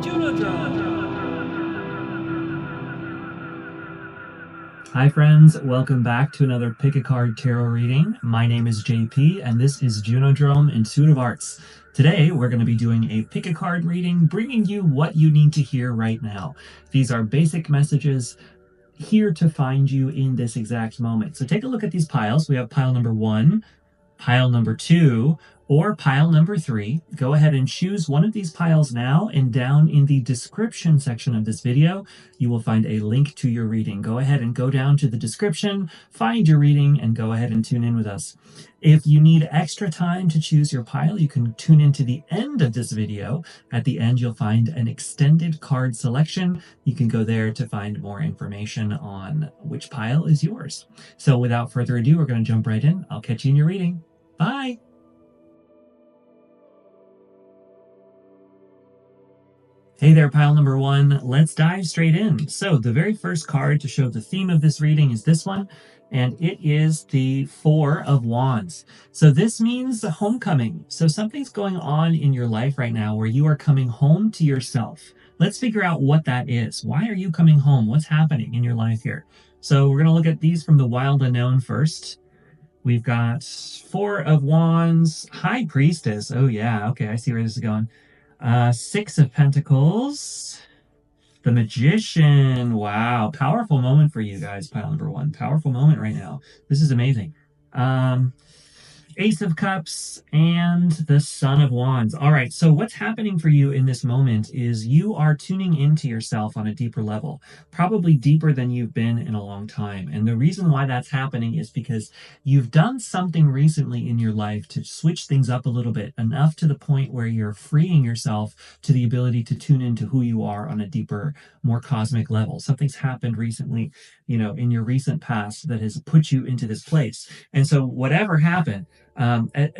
JUNO. Hi friends, welcome back to another Pick a Card Tarot reading. My name is JP and this is Junodrome Intuitive Arts. Today we're going to be doing a Pick a Card reading, bringing you what you need to hear right now. These are basic messages here to find you in this exact moment. So take a look at these piles. We have pile number 1, pile number 2, or pile number 3. Go ahead and choose one of these piles now, and down in the description section of this video, you will find a link to your reading. Go ahead and go down to the description, find your reading, and go ahead and tune in with us. If you need extra time to choose your pile, you can tune in to the end of this video. At the end, you'll find an extended card selection. You can go there to find more information on which pile is yours. So without further ado, we're going to jump right in. I'll catch you in your reading. Bye! Hey there, pile number 1. Let's dive straight in. So the very first card to show the theme of this reading is this one, and it is the 4 of Wands. So this means homecoming. So something's going on in your life right now where you are coming home to yourself. Let's figure out what that is. Why are you coming home? What's happening in your life here? So we're going to look at these from the Wild Unknown first. We've got 4 of Wands, High Priestess. Oh yeah, okay, I see where this is going. 6 of Pentacles, the Magician. Wow, powerful moment for you guys, pile number 1. Powerful moment right now. This is amazing. Ace of Cups and the Son of Wands. All right, so what's happening for you in this moment is you are tuning into yourself on a deeper level, probably deeper than you've been in a long time. And the reason why that's happening is because you've done something recently in your life to switch things up a little bit, enough to the point where you're freeing yourself to the ability to tune into who you are on a deeper, more cosmic level. Something's happened recently, in your recent past that has put you into this place. And so whatever happened,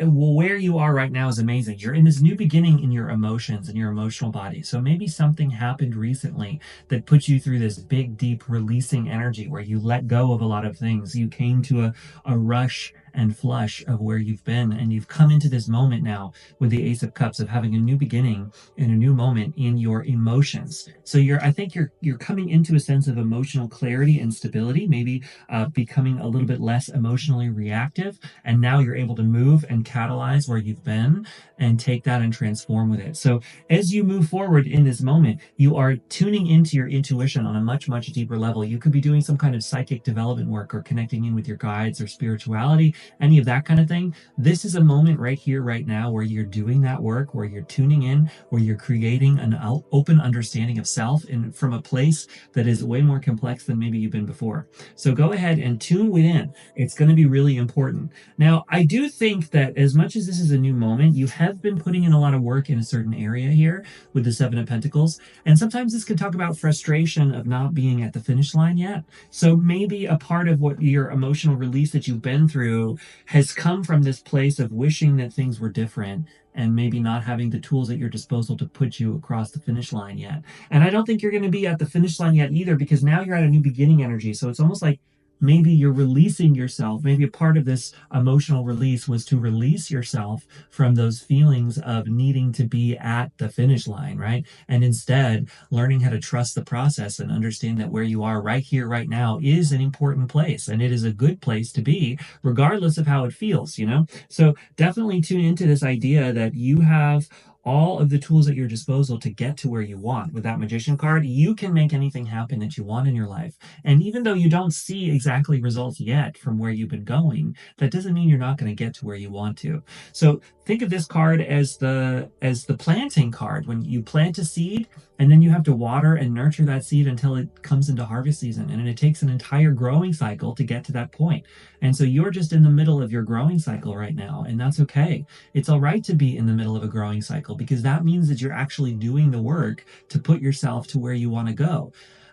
where you are right now is amazing. You're in this new beginning in your emotions and your emotional body. So maybe something happened recently that put you through this big, deep releasing energy where you let go of a lot of things. You came to a rush and flush of where you've been, and you've come into this moment now with the Ace of Cups of having a new beginning and a new moment in your emotions. So I think you're coming into a sense of emotional clarity and stability, maybe becoming a little bit less emotionally reactive, and now you're able to move and catalyze where you've been and take that and transform with it. So as you move forward in this moment, you are tuning into your intuition on a much, much deeper level. You could be doing some kind of psychic development work or connecting in with your guides or spirituality, any of that kind of thing. This is a moment right here, right now, where you're doing that work, where you're tuning in, where you're creating an open understanding of self, and from a place that is way more complex than maybe you've been before. So go ahead and tune within. It's going to be really important. Now, I do think that as much as this is a new moment, you have been putting in a lot of work in a certain area here with the 7 of Pentacles. And sometimes this can talk about frustration of not being at the finish line yet. So maybe a part of what your emotional release that you've been through has come from this place of wishing that things were different and maybe not having the tools at your disposal to put you across the finish line yet. And I don't think you're going to be at the finish line yet either, because now you're at a new beginning energy. So it's almost like maybe you're releasing yourself. Maybe a part of this emotional release was to release yourself from those feelings of needing to be at the finish line, right? And instead learning how to trust the process and understand that where you are right here, right now is an important place, and it is a good place to be, regardless of how it feels, So definitely tune into this idea that you have all of the tools at your disposal to get to where you want. With that Magician card, you can make anything happen that you want in your life. And even though you don't see exactly results yet from where you've been going, that doesn't mean you're not going to get to where you want to. So think of this card as the planting card. When you plant a seed, and then you have to water and nurture that seed until it comes into harvest season. And it takes an entire growing cycle to get to that point. And so you're just in the middle of your growing cycle right now, and that's okay. It's all right to be in the middle of a growing cycle, because that means that you're actually doing the work to put yourself to where you want to go.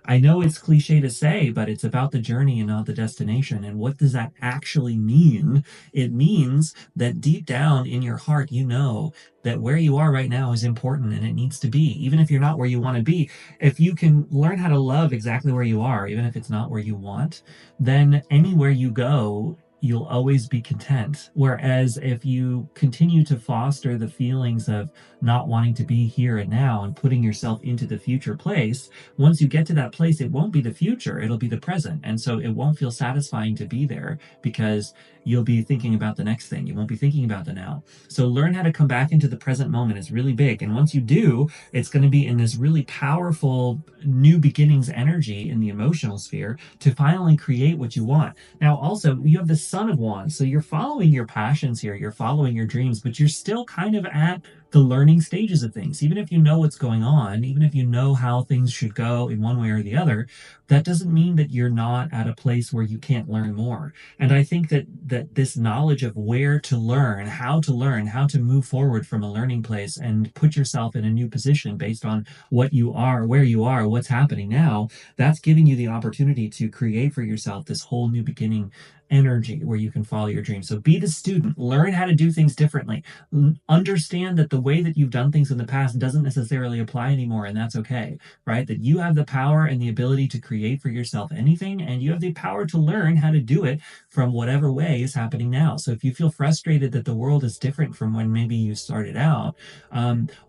I know it's cliche to say, but it's about the journey and not the destination. And what does that actually mean? It means that deep down in your heart, you know that where you are right now is important and it needs to be, even if you're not where you want to be. If you can learn how to love exactly where you are, even if it's not where you want, then anywhere you go you'll always be content. Whereas if you continue to foster the feelings of not wanting to be here and now and putting yourself into the future place, once you get to that place, it won't be the future, it'll be the present. And so it won't feel satisfying to be there because you'll be thinking about the next thing. You won't be thinking about the now. So learn how to come back into the present moment is really big. And once you do, it's going to be in this really powerful new beginnings energy in the emotional sphere to finally create what you want. Now, also, you have the Son of Wands, so you're following your passions here, you're following your dreams, but you're still kind of at the learning stages of things. Even if you know what's going on, even if you know how things should go in one way or the other, that doesn't mean that you're not at a place where you can't learn more. And I think that this knowledge of where to learn, how to move forward from a learning place and put yourself in a new position based on what you are, where you are, what's happening now, that's giving you the opportunity to create for yourself this whole new beginning energy where you can follow your dreams. So be the student, learn how to do things differently. Understand that the way that you've done things in the past doesn't necessarily apply anymore, and that's okay, right? That you have the power and the ability to create for yourself anything, and you have the power to learn how to do it from whatever way is happening now. So if you feel frustrated that the world is different from when maybe you started out,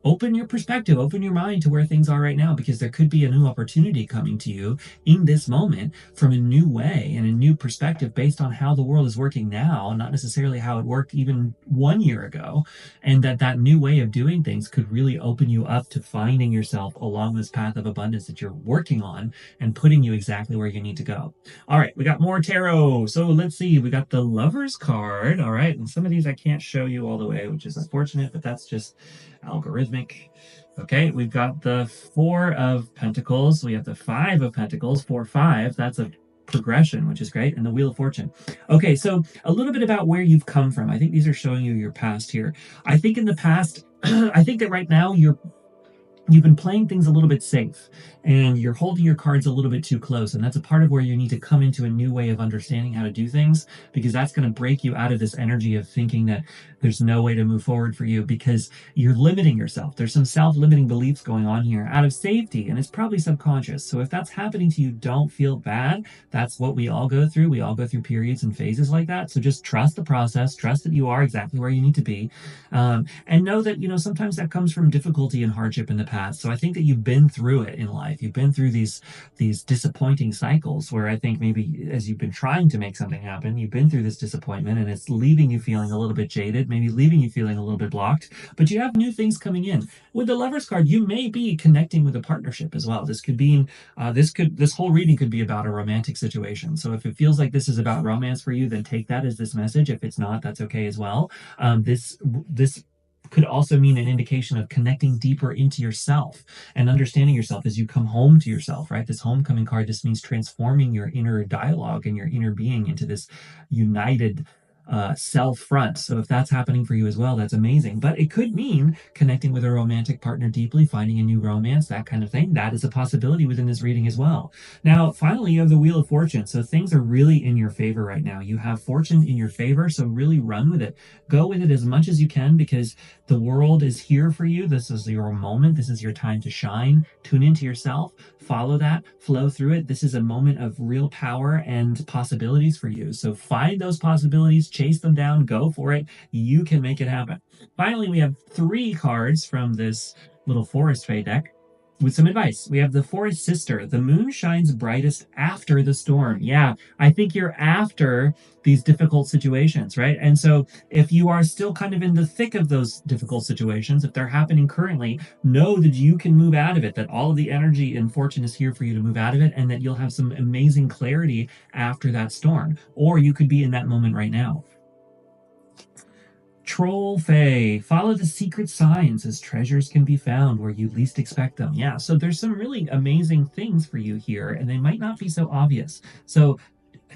open your perspective, open your mind to where things are right now, because there could be a new opportunity coming to you in this moment from a new way and a new perspective based on how the world is working now, not necessarily how it worked even 1 year ago. And that new way of doing things could really open you up to finding yourself along this path of abundance that you're working on and putting you exactly where you need to go. All right, we got more tarot. So let's see. We got the Lover's card. All right, and some of these I can't show you all the way, which is unfortunate, but that's just algorithmic. Okay, we've got the Four of Pentacles. We have the Five of Pentacles, 4, 5. That's a progression, which is great, and the Wheel of Fortune. Okay, so a little bit about where you've come from. I think these are showing you your past here. I think in the past, I think that right now you've been playing things a little bit safe and you're holding your cards a little bit too close. And that's a part of where you need to come into a new way of understanding how to do things, because that's going to break you out of this energy of thinking that there's no way to move forward for you because you're limiting yourself. There's some self-limiting beliefs going on here out of safety, and it's probably subconscious. So if that's happening to you, don't feel bad. That's what we all go through. We all go through periods and phases like that. So just trust the process, trust that you are exactly where you need to be. And know that, sometimes that comes from difficulty and hardship in the past. So I think that you've been through it in life. You've been through these disappointing cycles where I think maybe as you've been trying to make something happen, you've been through this disappointment and it's leaving you feeling a little bit jaded, maybe leaving you feeling a little bit blocked, but you have new things coming in. With the Lover's card, you may be connecting with a partnership as well. This whole reading could be about a romantic situation. So if it feels like this is about romance for you, then take that as this message. If it's not, that's okay as well. This could also mean an indication of connecting deeper into yourself and understanding yourself as you come home to yourself, right? This homecoming card just means transforming your inner dialogue and your inner being into this united self front. So if that's happening for you as well, that's amazing. But it could mean connecting with a romantic partner deeply, finding a new romance, that kind of thing. That is a possibility within this reading as well. Now, finally, you have the Wheel of Fortune. So things are really in your favor right now. You have fortune in your favor, so really run with it. Go with it as much as you can because the world is here for you. This is your moment. This is your time to shine. Tune into yourself. Follow that. Flow through it. This is a moment of real power and possibilities for you. So find those possibilities, chase them down, go for it. You can make it happen. Finally, we have 3 cards from this little Forest Fae deck with some advice. We have the Forest Sister. The moon shines brightest after the storm. Yeah, I think you're after these difficult situations, right? And so if you are still kind of in the thick of those difficult situations, if they're happening currently, know that you can move out of it, that all of the energy and fortune is here for you to move out of it, and that you'll have some amazing clarity after that storm. Or you could be in that moment right now. Troll Fae, follow the secret signs as treasures can be found where you least expect them. Yeah, so there's some really amazing things for you here, and they might not be so obvious. So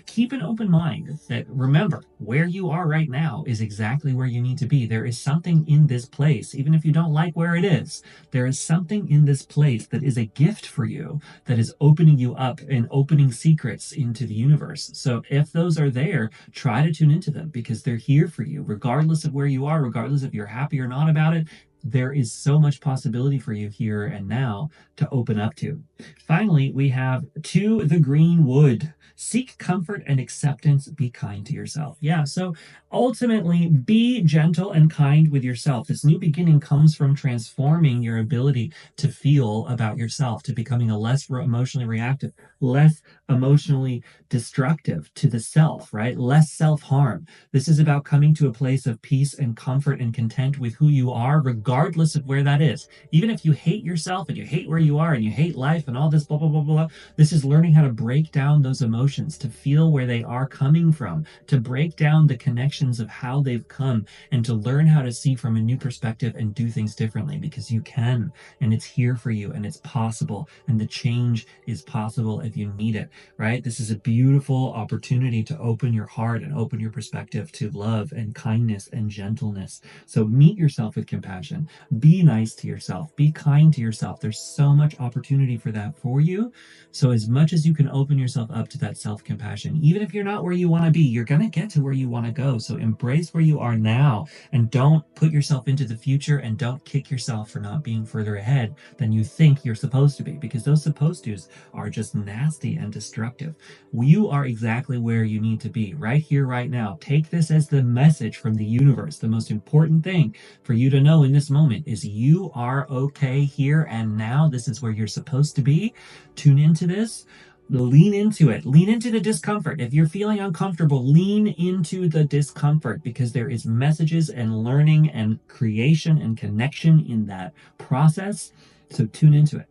keep an open mind that remember where you are right now is exactly where you need to be. There is something in this place, even if you don't like where it is, there is something in this place that is a gift for you that is opening you up and opening secrets into the universe. So if those are there, try to tune into them because they're here for you, regardless of where you are, regardless if you're happy or not about it. There is so much possibility for you here and now to open up to. Finally, we have To the Green Wood. Seek comfort and acceptance. Be kind to yourself. Yeah. So ultimately, be gentle and kind with yourself. This new beginning comes from transforming your ability to feel about yourself, to becoming a less emotionally reactive, less emotionally destructive to the self, right? Less self harm. This is about coming to a place of peace and comfort and content with who you are, regardless of where that is. Even if you hate yourself and you hate where you are and you hate life and all this, blah, blah, blah, blah, this is learning how to break down those emotions, to feel where they are coming from, to break down the connections of how they've come, and to learn how to see from a new perspective and do things differently because you can, and it's here for you, and it's possible, and the change is possible if you need it, right? This is a beautiful opportunity to open your heart and open your perspective to love and kindness and gentleness. So meet yourself with compassion. Be nice to yourself. Be kind to yourself. There's so much opportunity for that for you. So as much as you can open yourself up to that self-compassion, even if you're not where you want to be, you're going to get to where you want to go. So embrace where you are now and don't put yourself into the future, and don't kick yourself for not being further ahead than you think you're supposed to be, because those supposed tos are just nasty and destructive. You are exactly where you need to be right here, right now. Take this as the message from the universe. The most important thing for you to know in this moment is you are okay here and now. This is where you're supposed to be. Tune into this. Lean into it. Lean into the discomfort. If you're feeling uncomfortable, lean into the discomfort, because there is messages and learning and creation and connection in that process. So tune into it.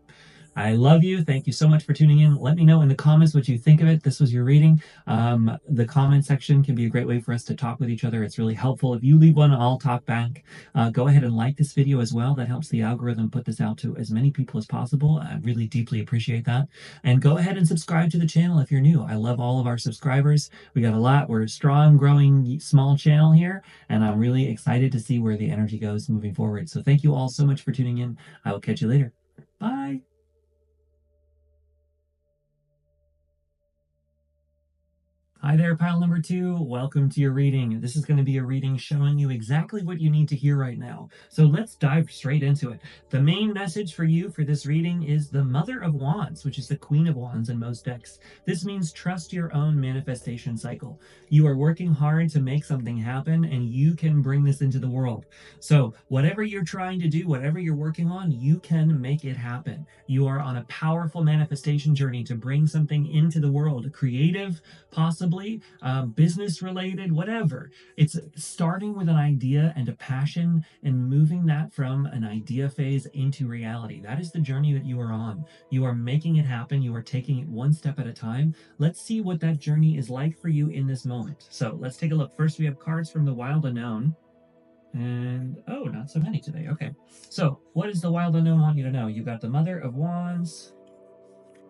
I love you. Thank you so much for tuning in. Let me know in the comments what you think of it. This was your reading. The comment section can be a great way for us to talk with each other. It's really helpful. If you leave one, I'll talk back. Go ahead and like this video as well. That helps the algorithm put this out to as many people as possible. I really deeply appreciate that. And go ahead and subscribe to the channel if you're new. I love all of our subscribers. We got a lot. We're a strong, growing, small channel here, and I'm really excited to see where the energy goes moving forward. So thank you all so much for tuning in. I will catch you later. Bye. Hi there, pile number two. Welcome to your reading. This is going to be a reading showing you exactly what you need to hear right now. So let's dive straight into it. The main message for you for this reading is the Mother of Wands, which is the Queen of Wands in most decks. This means trust your own manifestation cycle. You are working hard to make something happen, and you can bring this into the world. So whatever you're trying to do, whatever you're working on, you can make it happen. You are on a powerful manifestation journey to bring something into the world, creative, possibly business related, whatever. It's starting with an idea and a passion and moving that from an idea phase into reality. That is the journey that you are on. You are making it happen. You are taking it one step at a time. Let's see what that journey is like for you in this moment. So let's take a look. First, we have cards from the Wild Unknown. And oh, not so many today. Okay. So what does the Wild Unknown want you to know? You've got the Mother of Wands,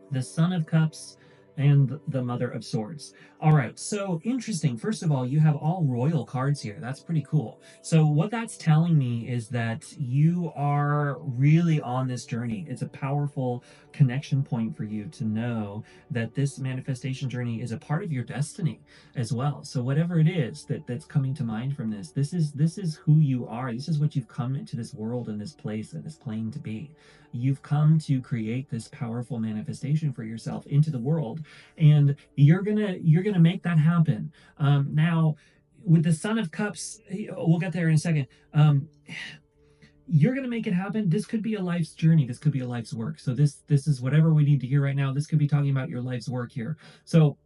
the Son of Cups, and the Mother of Swords. All right, so interesting. First of all, you have all royal cards here. That's pretty cool. So what that's telling me is that you are really on this journey. It's a powerful connection point for you to know that this manifestation journey is a part of your destiny as well. So whatever it is that's coming to mind from this is who you are. This is what you've come into this world and this place and this plane to be. You've come to create this powerful manifestation for yourself into the world, and you're gonna make that happen. Now, with the Son of Cups, we'll get there in a second. You're going to make it happen. This could be a life's journey. This could be a life's work. So this is whatever we need to hear right now. This could be talking about your life's work here. So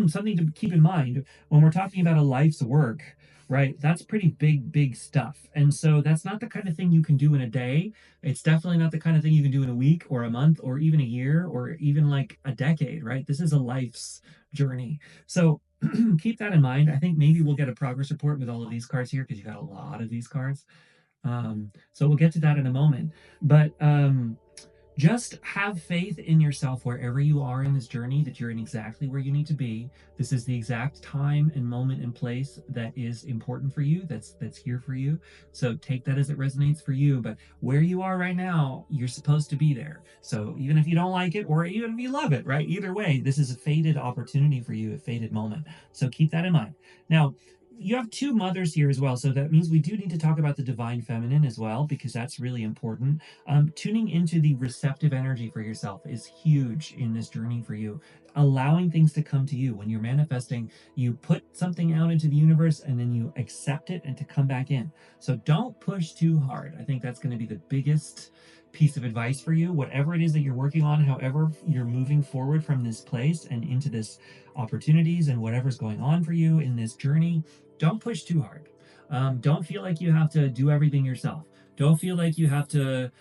something to keep in mind when we're talking about a life's work, right? That's pretty big stuff. And so that's not the kind of thing you can do in a day. It's definitely not the kind of thing you can do in a week or a month or even a year or even like a decade, right? This is a life's journey. So keep that in mind. I think maybe we'll get a progress report with all of these cards here because you got a lot of these cards. So we'll get to that in a moment. But just have faith in yourself wherever you are in this journey, that you're in exactly where you need to be. This is the exact time and moment and place that is important for you, that's here for you. So take that as it resonates for you. But where you are right now, you're supposed to be there. So even if you don't like it, or even if you love it, right? Either way, this is a fated opportunity for you, a fated moment. So keep that in mind. Now, you have two mothers here as well, so that means we do need to talk about the divine feminine as well, because that's really important. Tuning into the receptive energy for yourself is huge in this journey for you. Allowing things to come to you when you're manifesting, you put something out into the universe and then you accept it and to come back in. So don't push too hard. I think that's going to be the biggest piece of advice for you. Whatever it is that you're working on, however you're moving forward from this place and into this opportunities and whatever's going on for you in this journey, don't push too hard. Don't feel like you have to do everything yourself. Don't feel like you have to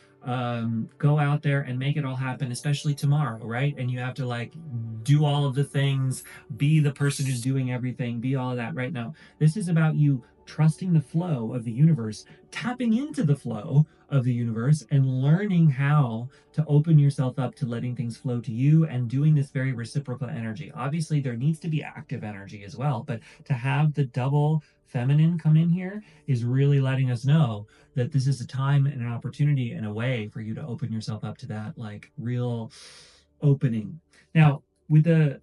go out there and make it all happen, especially tomorrow, right? And you have to like do all of the things, be the person who's doing everything, be all of that right now. This is about you trusting the flow of the universe, tapping into the flow of the universe, and learning how to open yourself up to letting things flow to you and doing this very reciprocal energy. Obviously, there needs to be active energy as well, but to have the double feminine come in here is really letting us know that this is a time and an opportunity and a way for you to open yourself up to that like real opening. Now, with the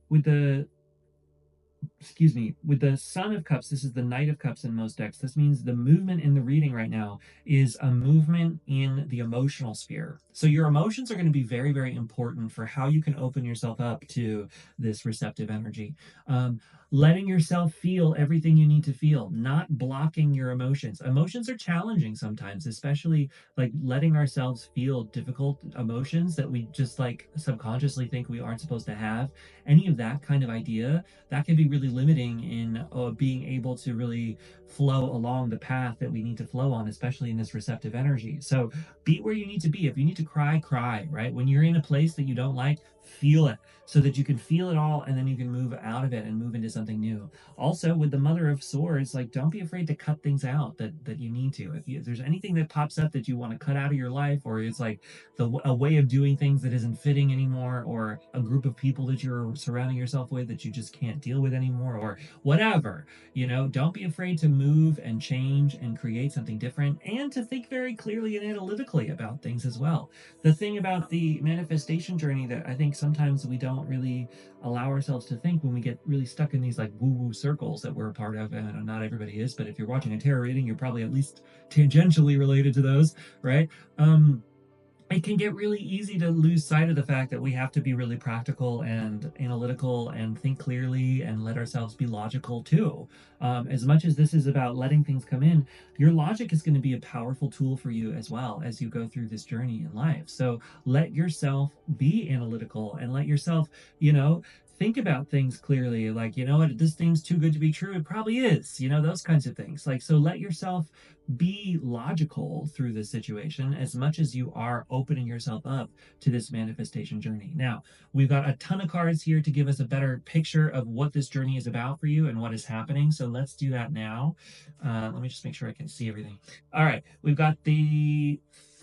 excuse me, with the Son of Cups, this is the Knight of Cups in most decks. This means the movement in the reading right now is a movement in the emotional sphere. So your emotions are going to be very, very important for how you can open yourself up to this receptive energy. Letting yourself feel everything you need to feel, not blocking your emotions. Emotions are challenging sometimes, especially like letting ourselves feel difficult emotions that we just like subconsciously think we aren't supposed to have. Any of that kind of idea that can be really limiting in being able to really flow along the path that we need to flow on, especially in this receptive energy. So be where you need to be. If you need to cry, cry, right? When you're in a place that you don't like, feel it so that you can feel it all and then you can move out of it and move into something new. Also, with the Mother of Swords, like don't be afraid to cut things out that you need to. If there's anything that pops up that you want to cut out of your life, or it's like a way of doing things that isn't fitting anymore, or a group of people that you're surrounding yourself with that you just can't deal with anymore, or whatever, don't be afraid to move and change and create something different, and to think very clearly and analytically about things as well. The thing about the manifestation journey that I think sometimes we don't really allow ourselves to think when we get really stuck in these like woo woo circles that we're a part of, and not everybody is, but if you're watching a tarot reading, you're probably at least tangentially related to those, right? It can get really easy to lose sight of the fact that we have to be really practical and analytical and think clearly and let ourselves be logical too. As much as this is about letting things come in, your logic is going to be a powerful tool for you as well as you go through this journey in life. So let yourself be analytical and let yourself, you know, think about things clearly. Like, you know what, this thing's too good to be true. It probably is, those kinds of things. Like, so let yourself be logical through this situation as much as you are opening yourself up to this manifestation journey. Now, we've got a ton of cards here to give us a better picture of what this journey is about for you and what is happening. So let's do that now. Let me just make sure I can see everything. All right, we've got the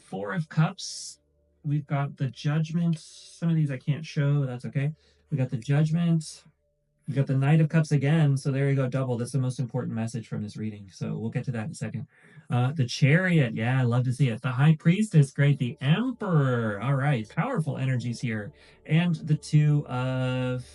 Four of Cups. We've got the Judgment. Some of these I can't show. That's okay. We got the Judgment. You got the Knight of Cups again, so there you go, double. That's the most important message from this reading. So we'll get to that in a second. The Chariot, yeah, I love to see it. The High Priestess, great. The Emperor, all right, powerful energies here. And the Two of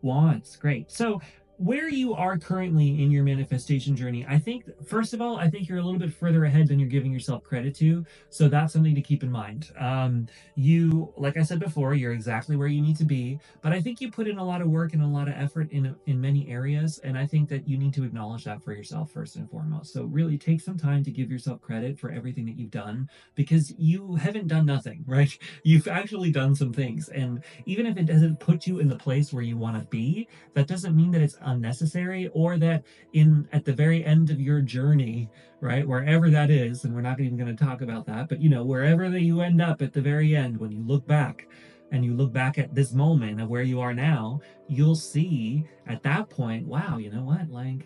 Wands, great. So where you are currently in your manifestation journey, I think, first of all, I think you're a little bit further ahead than you're giving yourself credit to. So that's something to keep in mind. Like I said before, you're exactly where you need to be. But I think you put in a lot of work and a lot of effort in many areas, and I think that you need to acknowledge that for yourself first and foremost. So really take some time to give yourself credit for everything that you've done, because you haven't done nothing, right? You've actually done some things, and even if it doesn't put you in the place where you want to be, that doesn't mean that it's unnecessary, or that in at the very end of your journey, right, wherever that is, and we're not even going to talk about that, but wherever that you end up at the very end, when you look back and you look back at this moment of where you are now, you'll see at that point, wow, you know what? Like,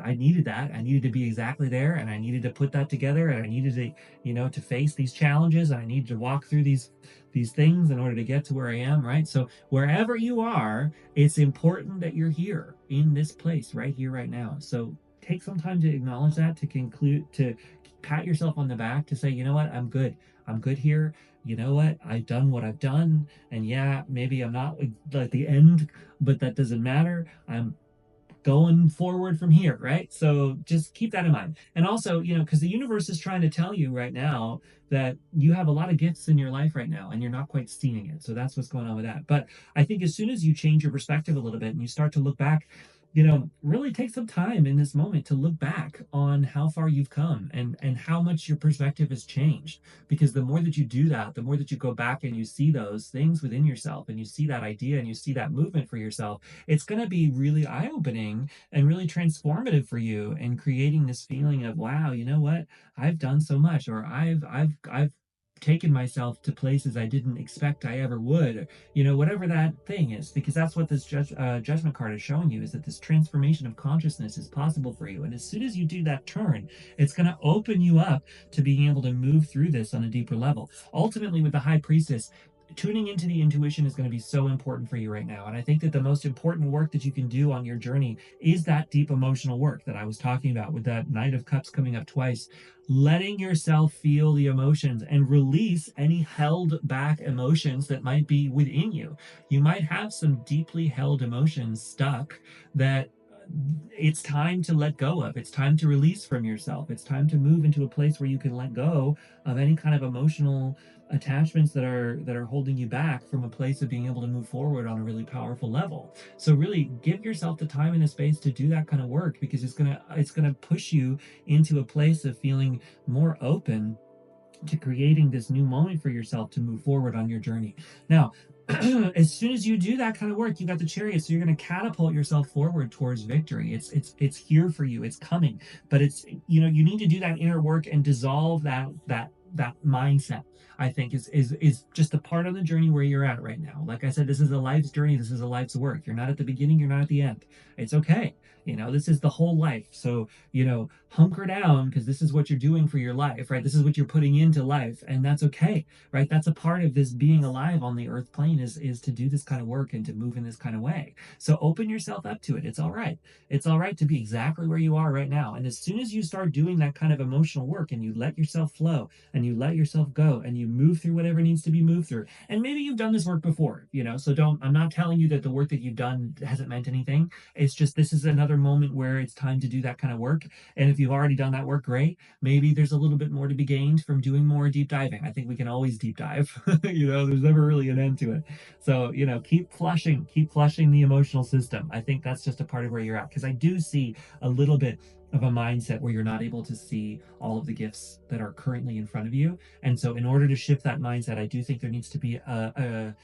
I needed that. I needed to be exactly there, and I needed to put that together, and I needed to, to face these challenges, and I needed to walk through these things in order to get to where I am, right? So wherever you are, it's important that you're here in this place right here, right now. So take some time to acknowledge that, to conclude, to pat yourself on the back, to say, you know what, I'm good. I'm good here. You know what? I've done what I've done. And yeah, maybe I'm not like the end, but that doesn't matter. I'm going forward from here, right? So just keep that in mind. And also, because the universe is trying to tell you right now that you have a lot of gifts in your life right now and you're not quite seeing it. So that's what's going on with that. But I think as soon as you change your perspective a little bit and you start to look back, really take some time in this moment to look back on how far you've come and how much your perspective has changed. Because the more that you do that, the more that you go back and you see those things within yourself and you see that idea and you see that movement for yourself, it's going to be really eye-opening and really transformative for you and creating this feeling of, wow, you know what? I've done so much, or I've taken myself to places I didn't expect I ever would, whatever that thing is, because that's what this judgment card is showing you, is that this transformation of consciousness is possible for you. And as soon as you do that turn, it's going to open you up to being able to move through this on a deeper level. Ultimately, with the high priestess, tuning into the intuition is going to be so important for you right now. And I think that the most important work that you can do on your journey is that deep emotional work that I was talking about, with that Knight of Cups coming up twice. Letting yourself feel the emotions and release any held back emotions that might be within you. You might have some deeply held emotions stuck that it's time to let go of. It's time to release from yourself. It's time to move into a place where you can let go of any kind of emotional attachments that are holding you back from a place of being able to move forward on a really powerful level. So really give yourself the time and the space to do that kind of work, because it's gonna push you into a place of feeling more open to creating this new moment for yourself to move forward on your journey. Now, as soon as you do that kind of work, you got the Chariot, so you're going to catapult yourself forward towards victory. It's here for you. It's coming, but you need to do that inner work and dissolve that mindset. I think is just a part of the journey where you're at right now. Like I said, this is a life's journey. This is a life's work. You're not at the beginning. You're not at the end. It's okay. This is the whole life. So hunker down, because this is what you're doing for your life, right? This is what you're putting into life, and that's okay, right? That's a part of this being alive on the earth plane, is to do this kind of work and to move in this kind of way. So open yourself up to it. It's all right. It's all right to be exactly where you are right now. And as soon as you start doing that kind of emotional work and you let yourself flow and you let yourself go and you move through whatever needs to be moved through, and maybe you've done this work before, so I'm not telling you that the work that you've done hasn't meant anything. It's just, this is another moment where it's time to do that kind of work. And if you've already done that work, great. Maybe there's a little bit more to be gained from doing more deep diving. I think we can always deep dive. There's never really an end to it. So, keep flushing the emotional system. I think that's just a part of where you're at, because I do see a little bit of a mindset where you're not able to see all of the gifts that are currently in front of you. And so in order to shift that mindset, I do think there needs to be a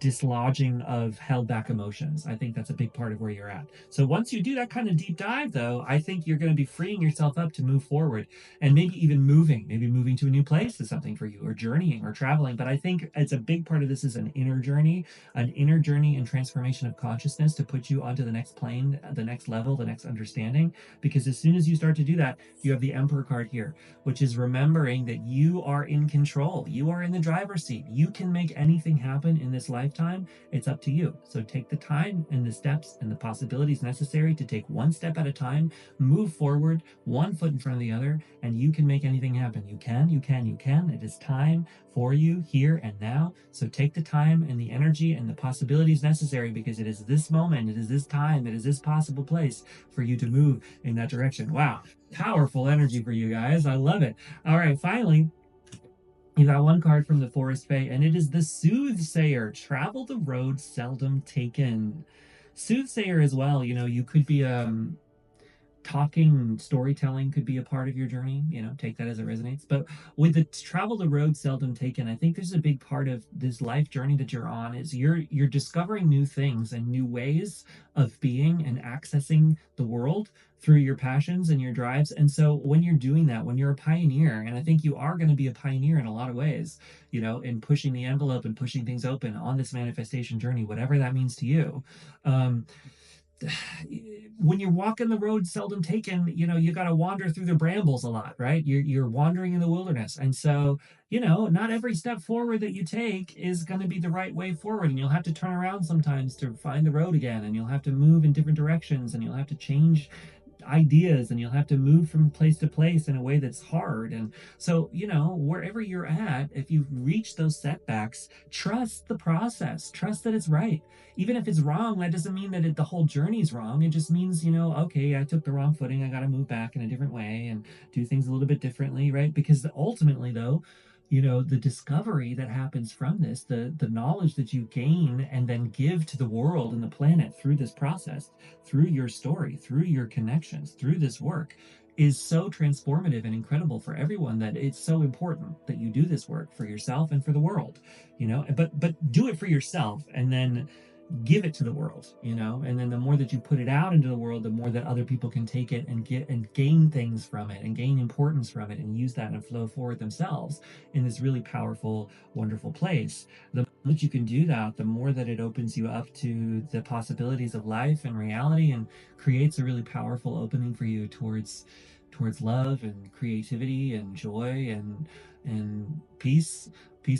dislodging of held back emotions. I think that's a big part of where you're at. So once you do that kind of deep dive, though, I think you're going to be freeing yourself up to move forward, and maybe moving to a new place is something for you, or journeying or traveling. But I think it's a big part of this is an inner journey and transformation of consciousness to put you onto the next plane, the next level, the next understanding. Because as soon as you start to do that, you have the Emperor card here, which is remembering that you are in control. You are in the driver's seat. You can make anything happen in this lifetime. It's up to you. So take the time and the steps and the possibilities necessary to take one step at a time, move forward, one foot in front of the other, and you can make anything happen. You can, you can, you can. It is time for you here and now. So take the time and the energy and the possibilities necessary, because it is this moment, it is this time, it is this possible place for you to move in that direction. Wow. Powerful energy for you guys. I love it. All right. Finally, you got one card from the Forest Fae, and it is the Soothsayer. Travel the road seldom taken. Soothsayer as well. You could be talking, storytelling could be a part of your journey. Take that as it resonates. But with the travel the road seldom taken, I think there's a big part of this life journey that you're on is you're discovering new things and new ways of being and accessing the world through your passions and your drives. And so when you're doing that, when you're a pioneer, and I think you are going to be a pioneer in a lot of ways, in pushing the envelope and pushing things open on this manifestation journey, whatever that means to you. When you're walking the road seldom taken, you got to wander through the brambles a lot, right? You're wandering in the wilderness. And so, not every step forward that you take is going to be the right way forward. And you'll have to turn around sometimes to find the road again. And you'll have to move in different directions, and you'll have to change ideas, and you'll have to move from place to place in a way that's hard. And so, wherever you're at, if you've reached those setbacks, trust the process, trust that it's right. Even if it's wrong, that doesn't mean that the whole journey's wrong. It just means, okay, I took the wrong footing. I got to move back in a different way and do things a little bit differently, right? Because ultimately, though, the discovery that happens from this, the knowledge that you gain and then give to the world and the planet through this process, through your story, through your connections, through this work, is so transformative and incredible for everyone, that it's so important that you do this work for yourself and for the world. But do it for yourself, and then give it to the world, and then the more that you put it out into the world, the more that other people can take it and get and gain things from it and gain importance from it and use that and flow forward themselves in this really powerful, wonderful place. The more that you can do that, the more that it opens you up to the possibilities of life and reality, and creates a really powerful opening for you towards love and creativity and joy and peace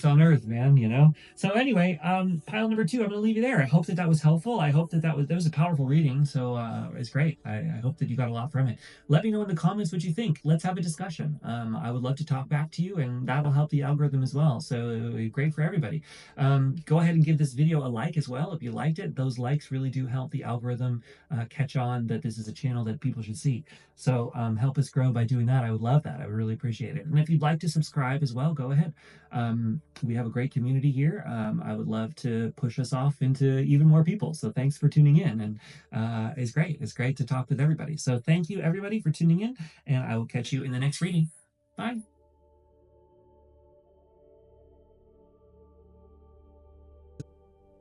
on earth, man. So anyway, pile number two, I'm going to leave you there. I hope that was helpful. I hope that was a powerful reading. So it's great. I hope that you got a lot from it. Let me know in the comments what you think. Let's have a discussion. I would love to talk back to you, and that'll help the algorithm as well. So great for everybody. Go ahead and give this video a like as well if you liked it. Those likes really do help the algorithm catch on that this is a channel that people should see. So help us grow by doing that. I would love that. I would really appreciate it. And if you'd like to subscribe as well, go ahead. We have a great community here. I would love to push us off into even more people. So thanks for tuning in. And it's great. It's great to talk with everybody. So thank you, everybody, for tuning in. And I will catch you in the next reading. Bye.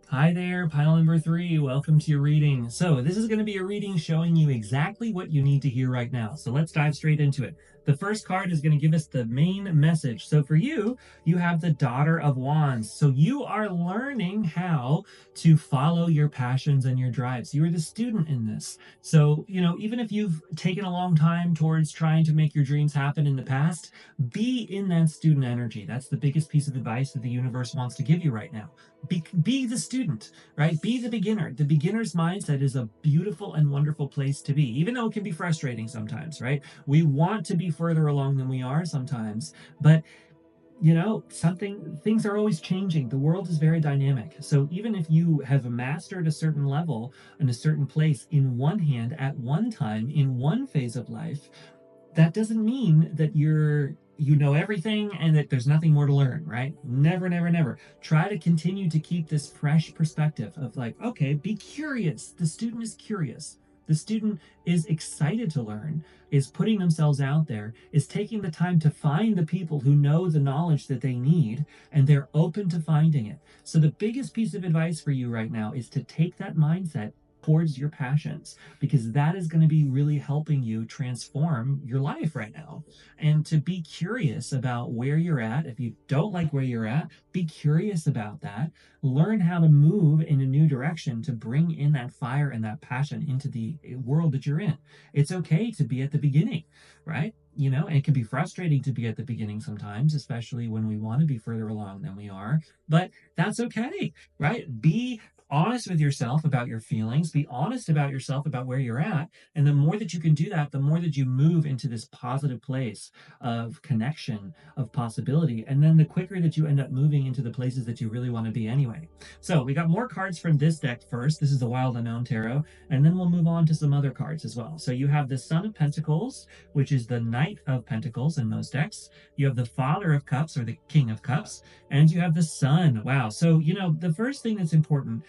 Hi there, pile number three. Welcome to your reading. So this is going to be a reading showing you exactly what you need to hear right now. So let's dive straight into it. The first card is going to give us the main message. So for you, you have the Daughter of Wands. So you are learning how to follow your passions and your drives. You are the student in this. So, even if you've taken a long time towards trying to make your dreams happen in the past, be in that student energy. That's the biggest piece of advice that the universe wants to give you right now. Be the student, right? Be the beginner. The beginner's mindset is a beautiful and wonderful place to be, even though it can be frustrating sometimes, right? We want to be further along than we are sometimes, but things are always changing. The world is very dynamic. So even if you have mastered a certain level in a certain place in one hand at one time in one phase of life, that doesn't mean that you know everything and that there's nothing more to learn, right? Never, never, never. Try to continue to keep this fresh perspective of like, okay, be curious. The student is curious. The student is excited to learn, is putting themselves out there, is taking the time to find the people who know the knowledge that they need, and they're open to finding it. So the biggest piece of advice for you right now is to take that mindset towards your passions, because that is going to be really helping you transform your life right now. And to be curious about where you're at. If you don't like where you're at, be curious about that. Learn how to move in a new direction to bring in that fire and that passion into the world that you're in. It's okay to be at the beginning, right? And it can be frustrating to be at the beginning sometimes, especially when we want to be further along than we are, but that's okay, right? Be honest with yourself about your feelings, be honest about yourself about where you're at. And the more that you can do that, the more that you move into this positive place of connection, of possibility. And then the quicker that you end up moving into the places that you really want to be anyway. So we got more cards from this deck first. This is the Wild Unknown Tarot. And then we'll move on to some other cards as well. So you have the Son of Pentacles, which is the Knight of Pentacles in most decks. You have the Father of Cups, or the King of Cups, and you have the Sun. Wow. So, the first thing that's important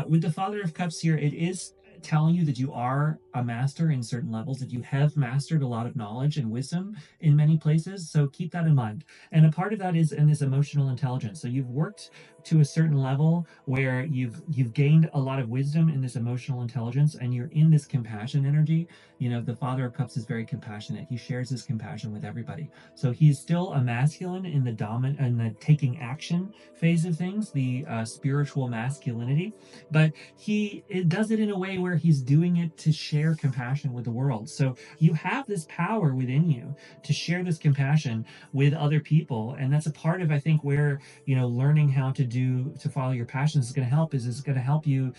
with the Father of Cups here, it is telling you that you are a master in certain levels, that you have mastered a lot of knowledge and wisdom in many places. So keep that in mind. And a part of that is in this emotional intelligence. So you've worked to a certain level where you've gained a lot of wisdom in this emotional intelligence, and you're in this compassion energy. The Father of Cups is very compassionate. He shares his compassion with everybody. So he's still a masculine in the dominant and the taking action phase of things, the spiritual masculinity, but it does it in a way where he's doing it to share compassion with the world. So you have this power within you to share this compassion with other people, and that's a part of, I think, where learning how to follow your passions is going to help. Is going to help you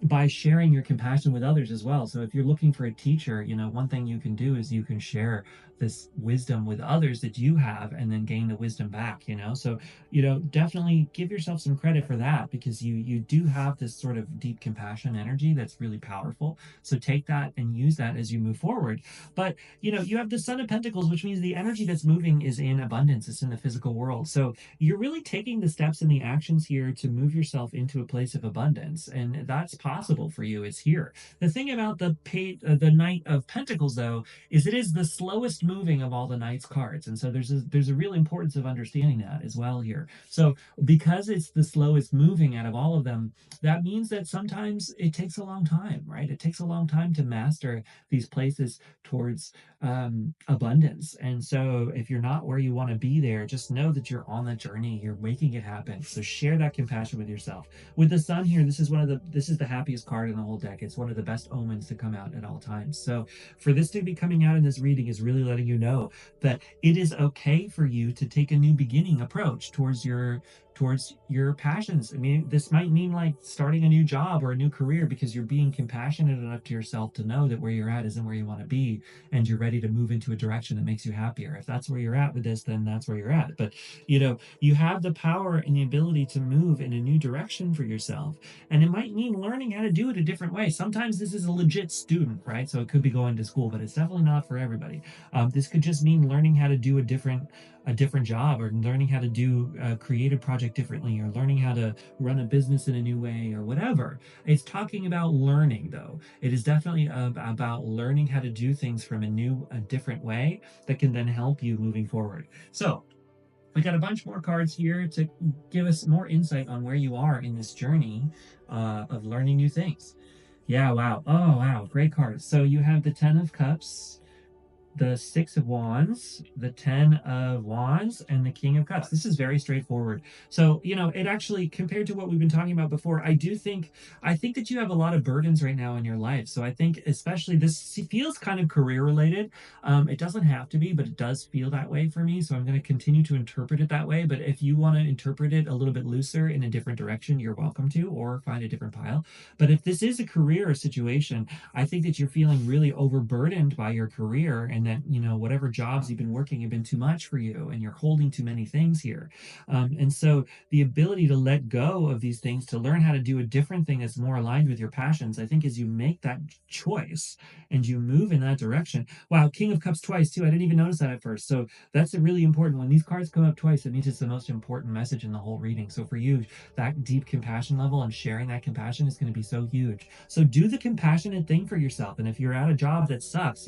by sharing your compassion with others as well. So if you're looking for a teacher, one thing you can do is you can share this wisdom with others that you have and then gain the wisdom back. So, definitely give yourself some credit for that because you do have this sort of deep compassion energy that's really powerful. So take that and use that as you move forward. But, you have the Sun of Pentacles, which means the energy that's moving is in abundance, it's in the physical world. So you're really taking the steps and the actions here to move yourself into a place of abundance, and that's possible for you. It's here. The thing about the Knight of Pentacles, though, is it is the slowest moving of all the Knight's cards, and so there's a real importance of understanding that as well here. So because it's the slowest moving out of all of them, that means that sometimes it takes a long time, right? It takes a long time to master these places towards abundance. And so if you're not where you want to be there, just know that you're on that journey. You're making it happen. So share that compassion with yourself. With the Sun here, this is the happiest card in the whole deck. It's one of the best omens to come out at all times. So for this to be coming out in this reading is really letting you know that it is okay for you to take a new beginning approach towards your passions. I mean, this might mean like starting a new job or a new career because you're being compassionate enough to yourself to know that where you're at isn't where you want to be, and you're ready to move into a direction that makes you happier. If that's where you're at with this, then that's where you're at. But you have the power and the ability to move in a new direction for yourself. And it might mean learning how to do it a different way. Sometimes this is a legit student, right? So it could be going to school, but it's definitely not for everybody. This could just mean learning how to do a different job, or learning how to do a creative project differently, or learning how to run a business in a new way, or whatever. It's talking about learning, though. It is definitely about learning how to do things from a different way that can then help you moving forward. So we got a bunch more cards here to give us more insight on where you are in this journey of learning new things. Yeah, wow. Oh, wow. Great cards. So you have the Ten of Cups, the Six of Wands, the Ten of Wands, and the King of Cups. This is very straightforward. So, it actually, compared to what we've been talking about before, I think that you have a lot of burdens right now in your life. So I think especially this feels kind of career related. It doesn't have to be, but it does feel that way for me. So I'm going to continue to interpret it that way. But if you want to interpret it a little bit looser in a different direction, you're welcome to, or find a different pile. But if this is a career situation, I think that you're feeling really overburdened by your career, and that, whatever jobs you've been working have been too much for you, and you're holding too many things here. And so the ability to let go of these things, to learn how to do a different thing that's more aligned with your passions, I think as you make that choice and you move in that direction. Wow, King of Cups twice too. I didn't even notice that at first. So that's a really important. When these cards come up twice, it means it's the most important message in the whole reading. So for you, that deep compassion level and sharing that compassion is going to be so huge. So do the compassionate thing for yourself. And if you're at a job that sucks,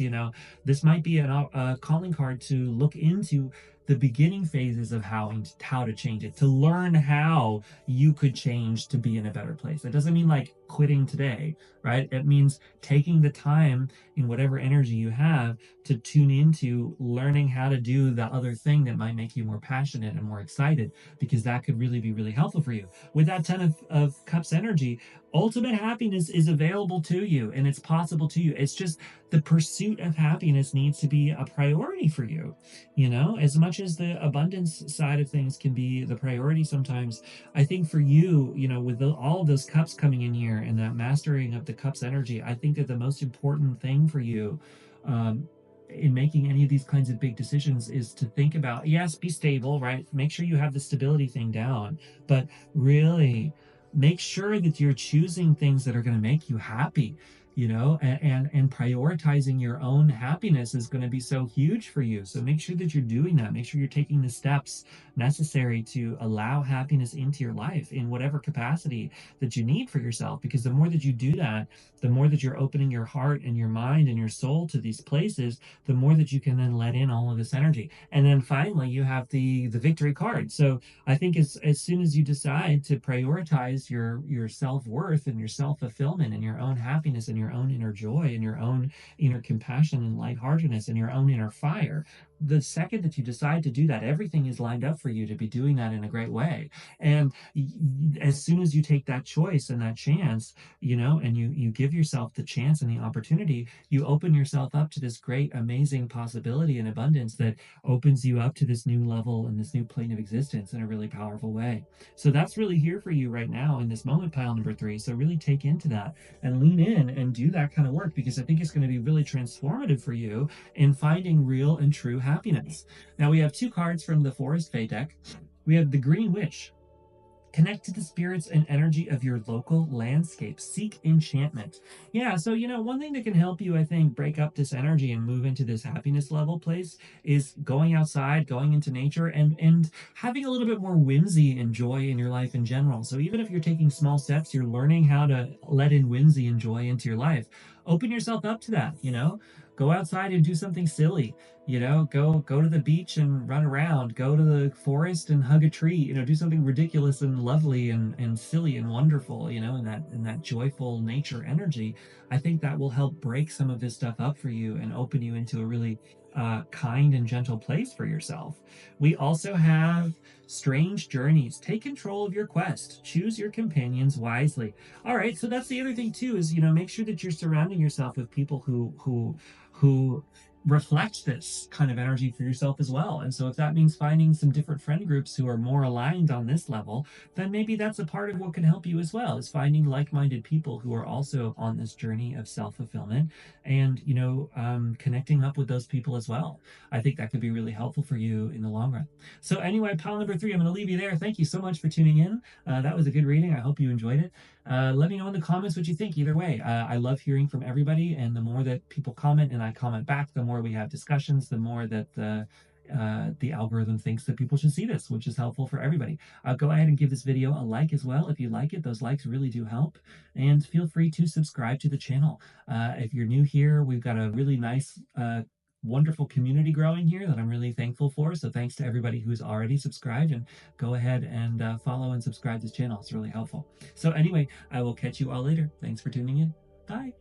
this might be a calling card to look into the beginning phases of how to change it, to learn how you could change to be in a better place. That doesn't mean like quitting today, right? It means taking the time in whatever energy you have to tune into learning how to do the other thing that might make you more passionate and more excited, because that could really be really helpful for you. With that Ten of Cups energy, ultimate happiness is available to you and it's possible to you. It's just the pursuit of happiness needs to be a priority for you. As much as the abundance side of things can be the priority sometimes, I think for you, with all of those cups coming in here and that mastering of the cups energy, I think that the most important thing for you in making any of these kinds of big decisions is to think about, yes, be stable, right? Make sure you have the stability thing down, but really make sure that you're choosing things that are going to make you happy. And prioritizing your own happiness is going to be so huge for you. So make sure that you're doing that. Make sure you're taking the steps necessary to allow happiness into your life in whatever capacity that you need for yourself. Because the more that you do that, the more that you're opening your heart and your mind and your soul to these places, the more that you can then let in all of this energy. And then finally, you have the victory card. So I think as soon as you decide to prioritize your self-worth and your self-fulfillment and your own happiness and your own inner joy and your own inner compassion and lightheartedness and your own inner fire, the second that you decide to do that, everything is lined up for you to be doing that in a great way. And as soon as you take that choice and that chance, and you give yourself the chance and the opportunity, you open yourself up to this great, amazing possibility and abundance that opens you up to this new level and this new plane of existence in a really powerful way. So that's really here for you right now in this moment, pile number three. So really take into that and lean in and do that kind of work, because I think it's going to be really transformative for you in finding real and true happiness. Now we have two cards from the Forest Fay deck. We have the Green Witch. Connect to the spirits and energy of your local landscape. Seek enchantment. Yeah, so one thing that can help you, I think, break up this energy and move into this happiness level place is going outside, going into nature, and having a little bit more whimsy and joy in your life in general. So even if you're taking small steps, you're learning how to let in whimsy and joy into your life. Open yourself up to that. Go outside and do something silly. Go to the beach and run around, go to the forest and hug a tree, do something ridiculous and lovely and silly and wonderful, in that joyful nature energy. I think that will help break some of this stuff up for you and open you into a really kind and gentle place for yourself. We also have strange journeys. Take control of your quest. Choose your companions wisely. All right, so that's the other thing too, is make sure that you're surrounding yourself with people who reflect this kind of energy for yourself as well. And so if that means finding some different friend groups who are more aligned on this level, then maybe that's a part of what can help you as well, is finding like-minded people who are also on this journey of self-fulfillment, and connecting up with those people as well. I think that could be really helpful for you in the long run. So anyway, pile number three, I'm going to leave you there. Thank you so much for tuning in. That was a good reading. I hope you enjoyed it. Let me know in the comments what you think either way. I love hearing from everybody, and the more that people comment and I comment back, the more we have discussions, the more that the algorithm thinks that people should see this, which is helpful for everybody. Go ahead and give this video a like as well if you like it. Those likes really do help. And feel free to subscribe to the channel. If you're new here, we've got a really nice wonderful community growing here that I'm really thankful for. So thanks to everybody who's already subscribed, and go ahead and follow and subscribe to this channel. It's really helpful. So anyway, I will catch you all later. Thanks for tuning in. Bye.